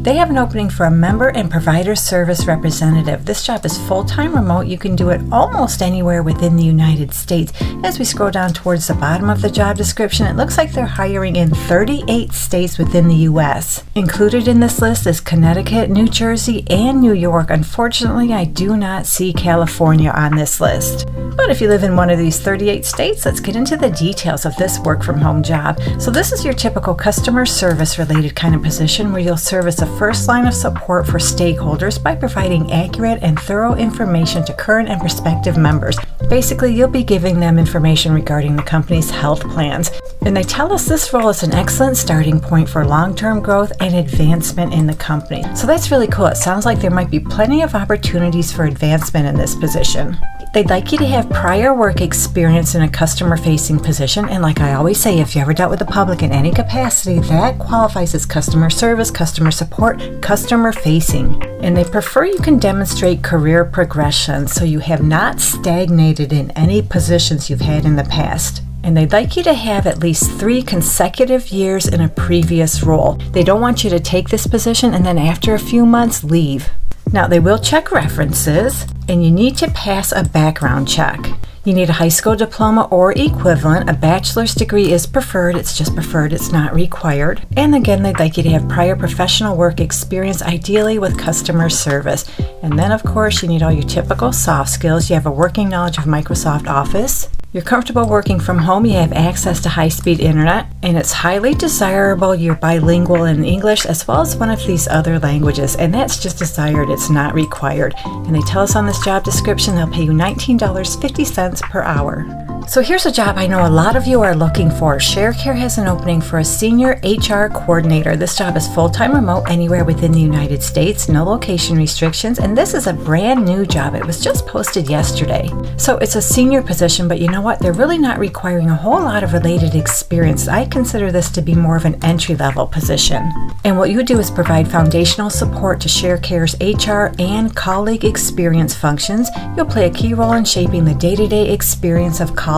They have an opening for a member and provider service representative. This job is full-time remote. You can do it almost anywhere within the United States. As we scroll down towards the bottom of the job description, it looks like they're hiring in 38 states within the U.S. Included in this list is Connecticut, New Jersey, and New York. Unfortunately, I do not see California on this list. But if you live in one of these 38 states, let's get into the details of this work-from-home job. So this is your typical customer service-related kind of position where you'll serve as the first line of support for stakeholders by providing accurate and thorough information to current and prospective members. Basically, you'll be giving them information regarding the company's health plans. And they tell us this role is an excellent starting point for long-term growth and advancement in the company. So that's really cool. It sounds like there might be plenty of opportunities for advancement in this position. They'd like you to have prior work experience in a customer-facing position, and like I always say, if you ever dealt with the public in any capacity, that qualifies as customer service, customer support, customer-facing. And they prefer you can demonstrate career progression, so you have not stagnated in any positions you've had in the past. And they'd like you to have at least 3 consecutive years in a previous role. They don't want you to take this position and then after a few months leave. Now, they will check references, and you need to pass a background check. You need a high school diploma or equivalent. A bachelor's degree is preferred. It's just preferred. It's not required. And again, they'd like you to have prior professional work experience, ideally with customer service. And then, of course, you need all your typical soft skills. You have a working knowledge of Microsoft Office. You're comfortable working from home, you have access to high-speed internet, and it's highly desirable you're bilingual in English as well as one of these other languages, and that's just desired, it's not required. And they tell us on this job description they'll pay you $19.50 per hour. So here's a job I know a lot of you are looking for. ShareCare has an opening for a senior HR coordinator. This job is full-time remote anywhere within the United States, no location restrictions, and this is a brand new job. It was just posted yesterday. So it's a senior position, but you know what? They're really not requiring a whole lot of related experience. I consider this to be more of an entry-level position. And what you do is provide foundational support to ShareCare's HR and colleague experience functions. You'll play a key role in shaping the day-to-day experience of colleagues.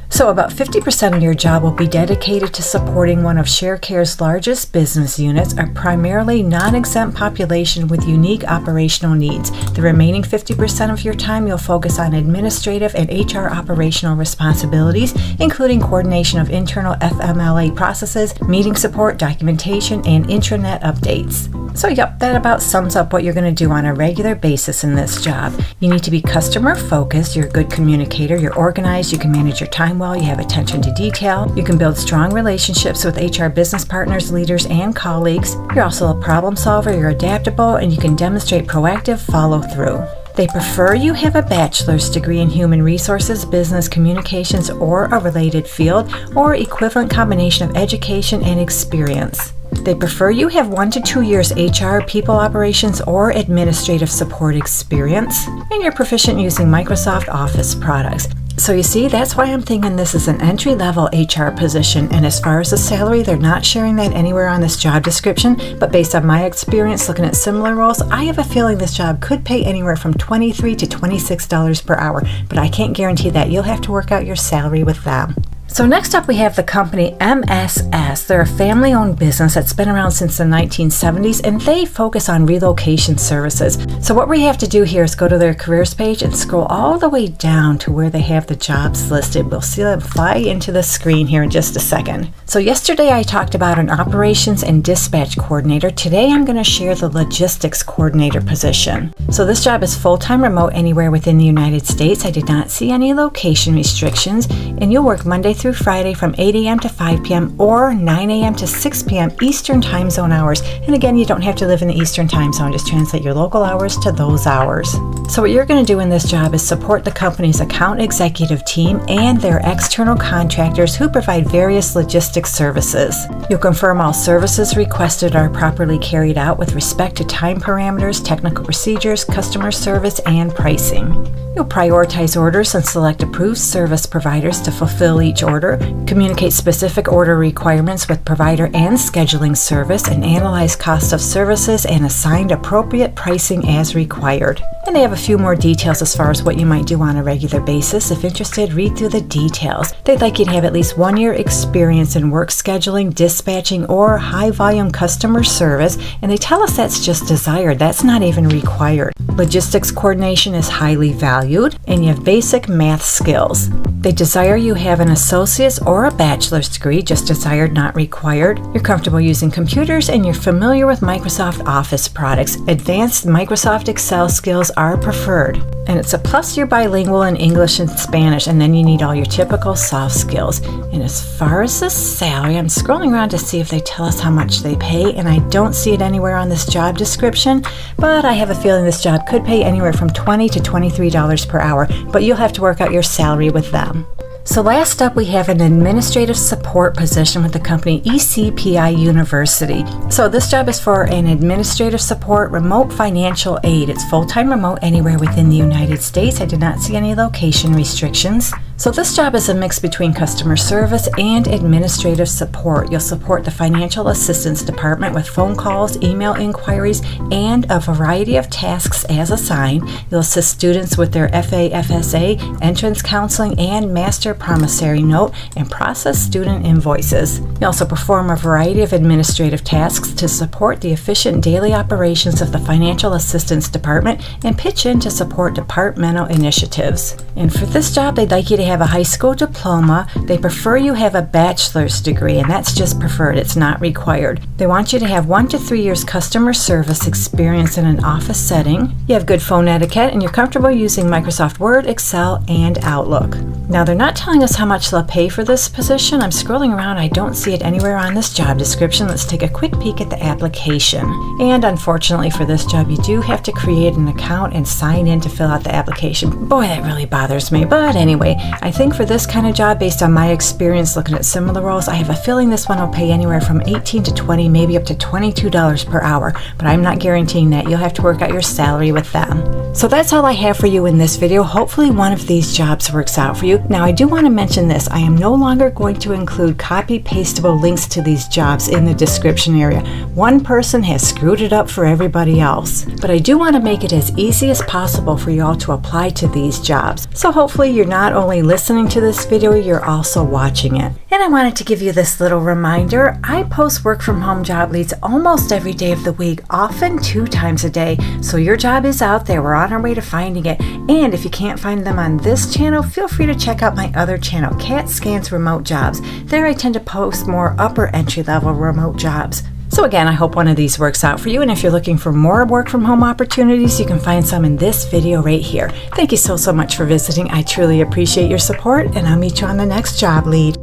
So about 50% of your job will be dedicated to supporting one of ShareCare's largest business units, a primarily non-exempt population with unique operational needs. The remaining 50% of your time you'll focus on administrative and HR operational responsibilities, including coordination of internal FMLA processes, meeting support, documentation, and intranet updates. So yep, that about sums up what you're going to do on a regular basis in this job. You need to be customer focused, you're a good communicator, you're organized, you can manage your time well, you have attention to detail, you can build strong relationships with HR business partners, leaders, and colleagues. You're also a problem solver, you're adaptable, and you can demonstrate proactive follow-through. They prefer you have a bachelor's degree in human resources, business communications, or a related field, or equivalent combination of education and experience. They prefer you have 1 to 2 years HR, people operations, or administrative support experience, and you're proficient using Microsoft Office products. So you see, that's why I'm thinking this is an entry-level HR position, and as far as the salary, they're not sharing that anywhere on this job description, but based on my experience looking at similar roles, I have a feeling this job could pay anywhere from $23 to $26 per hour, but I can't guarantee that. You'll have to work out your salary with them. So next up we have the company MSS. They're a family-owned business that's been around since the 1970s, and they focus on relocation services. So what we have to do here is go to their careers page and scroll all the way down to where they have the jobs listed. We'll see them fly into the screen here in just a second. So yesterday I talked about an operations and dispatch coordinator. Today I'm going to share the logistics coordinator position. So this job is full-time remote anywhere within the United States. I did not see any location restrictions, and you'll work Monday through Friday from 8 a.m. to 5 p.m. or 9 a.m. to 6 p.m. Eastern Time Zone hours. And again, you don't have to live in the Eastern Time Zone. Just translate your local hours to those hours. So what you're going to do in this job is support the company's account executive team and their external contractors who provide various logistics services. You'll confirm all services requested are properly carried out with respect to time parameters, technical procedures, customer service, and pricing. You'll prioritize orders and select approved service providers to fulfill each order, communicate specific order requirements with provider and scheduling service, and analyze cost of services and assign appropriate pricing as required. And they have a few more details as far as what you might do on a regular basis. If interested, read through the details. They'd like you to have at least 1 year experience in work scheduling, dispatching, or high volume customer service, and they tell us that's just desired. That's not even required. Logistics coordination is highly valued, and you have basic math skills. They desire you have an associate's or a bachelor's degree, just desired, not required. You're comfortable using computers, and you're familiar with Microsoft Office products. Advanced Microsoft Excel skills are preferred. And it's a plus you're bilingual in English and Spanish, and then you need all your typical soft skills. And as far as the salary, I'm scrolling around to see if they tell us how much they pay, and I don't see it anywhere on this job description, but I have a feeling this job could pay anywhere from $20 to $23 per hour, but you'll have to work out your salary with them. So last up, we have an administrative support position with the company ECPI University. So this job is for an administrative support remote financial aid. It's full-time remote anywhere within the United States. I did not see any location restrictions. So this job is a mix between customer service and administrative support. You'll support the financial assistance department with phone calls, email inquiries, and a variety of tasks as assigned. You'll assist students with their FA/FSA, entrance counseling, and master promissory note, and process student invoices. You also perform a variety of administrative tasks to support the efficient daily operations of the financial assistance department and pitch in to support departmental initiatives. And for this job, they'd like you to have a high school diploma. They prefer you have a bachelor's degree, and that's just preferred. It's not required. They want you to have 1 to 3 years customer service experience in an office setting. You have good phone etiquette, and you're comfortable using Microsoft Word, Excel, and Outlook. Now, they're not telling us how much they'll pay for this position. I'm scrolling around. I don't see it anywhere on this job description. Let's take a quick peek at the application. And unfortunately for this job, you do have to create an account and sign in to fill out the application. Boy, that really bothers me. But anyway, I think for this kind of job, based on my experience looking at similar roles, I have a feeling this one will pay anywhere from $18 to $20, maybe up to $22 per hour. But I'm not guaranteeing that. You'll have to work out your salary with them. So that's all I have for you in this video. Hopefully one of these jobs works out for you. Now, I do want to mention this. I am no longer going to include copy-pastable links to these jobs in the description area. One person has screwed it up for everybody else. But I do want to make it as easy as possible for you all to apply to these jobs. So hopefully you're not only listening to this video, you're also watching it. And I wanted to give you this little reminder. I post work from home job leads almost every day of the week, often 2 times a day. So your job is out there. We're on our way to finding it. And if you can't find them on this channel, feel free to check out my other channel, Cat Scans Remote Jobs. There I tend to post more upper entry level remote jobs. So again, I hope one of these works out for you, and if you're looking for more work from home opportunities, you can find some in this video right here. Thank you so much for visiting. I truly appreciate your support, and I'll meet you on the next job lead.